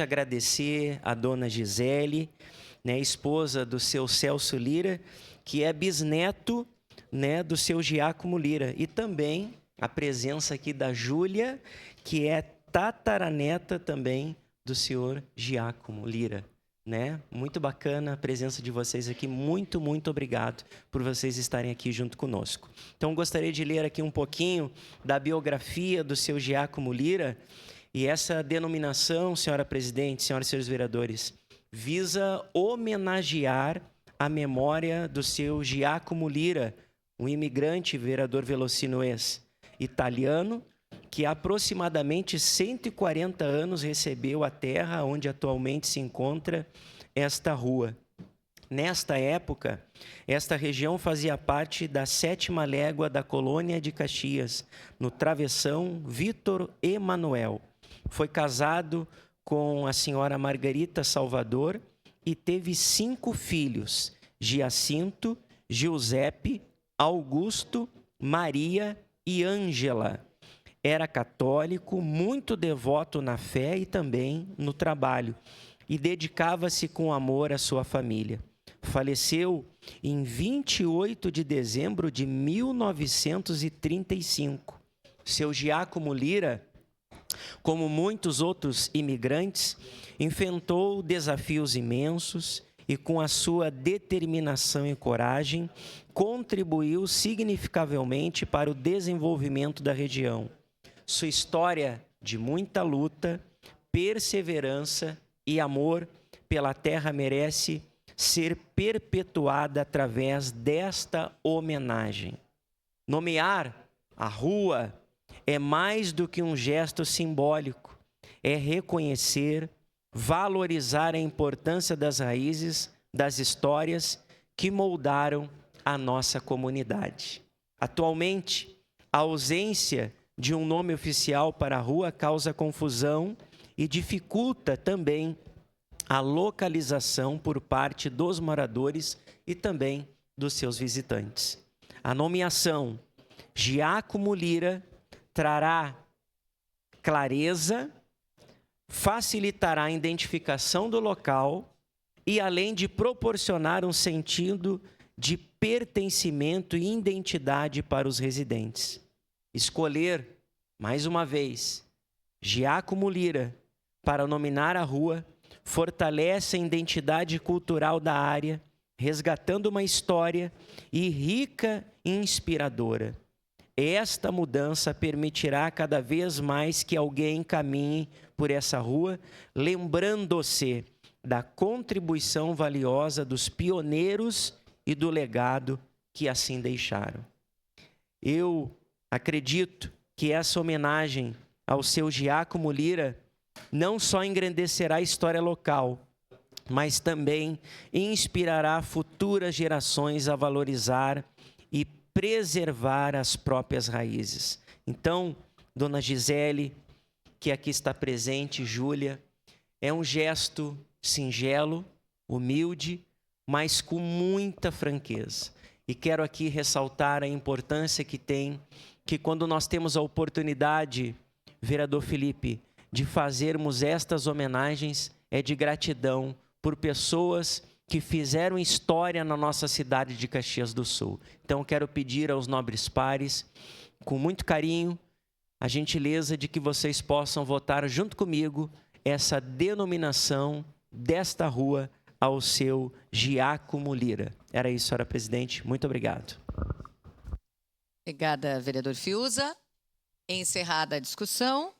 Agradecer a dona Gisele, né, esposa do seu Celso Lira, que é bisneto, né, do seu Giacomo Lira. E também a presença aqui da Júlia, que é tataraneta também do senhor Giacomo Lira. Né? Muito bacana a presença de vocês aqui. Muito, muito obrigado por vocês estarem aqui junto conosco. Então, gostaria de ler aqui um pouquinho da biografia do seu Giacomo Lira. E essa denominação, senhora presidente, senhoras e senhores vereadores, visa homenagear a memória do seu Giacomo Lira, um imigrante, vereador velocinoês, italiano, que há aproximadamente 140 anos recebeu a terra onde atualmente se encontra esta rua. Nesta época, esta região fazia parte da 7ª légua da colônia de Caxias, no travessão Vítor Emanuel. Foi casado com a senhora Margarita Salvador e teve 5 filhos: Giacinto, Giuseppe, Augusto, Maria e Ângela. Era católico, muito devoto na fé e também no trabalho, e dedicava-se com amor à sua família. Faleceu em 28 de dezembro de 1935. Seu Giacomo Lira, como muitos outros imigrantes, enfrentou desafios imensos e, com a sua determinação e coragem, contribuiu significavelmente para o desenvolvimento da região. Sua história de muita luta, perseverança e amor pela terra merece ser perpetuada através desta homenagem. Nomear a rua é mais do que um gesto simbólico, é reconhecer, valorizar a importância das raízes, das histórias que moldaram a nossa comunidade. Atualmente, a ausência de um nome oficial para a rua causa confusão e dificulta também a localização por parte dos moradores e também dos seus visitantes. A nomeação Giacomo Lira trará clareza, facilitará a identificação do local e, além de proporcionar um sentido de pertencimento e identidade para os residentes. Escolher, mais uma vez, Giacomo Lira para nominar a rua fortalece a identidade cultural da área, resgatando uma história rica e inspiradora. Esta mudança permitirá cada vez mais que alguém caminhe por essa rua, lembrando-se da contribuição valiosa dos pioneiros e do legado que assim deixaram. Eu acredito que essa homenagem ao seu Giacomo Lira não só engrandecerá a história local, mas também inspirará futuras gerações a valorizar e preservar as próprias raízes. Então, dona Gisele, que aqui está presente, Júlia, é um gesto singelo, humilde, mas com muita franqueza. E quero aqui ressaltar a importância que tem, que quando nós temos a oportunidade, vereador Felipe, de fazermos estas homenagens, é de gratidão por pessoas que fizeram história na nossa cidade de Caxias do Sul. Então, quero pedir aos nobres pares, com muito carinho, a gentileza de que vocês possam votar junto comigo essa denominação desta rua ao seu Giacomo Lira. Era isso, senhora presidente. Muito obrigado. Obrigada, vereador Fiuza. Encerrada a discussão.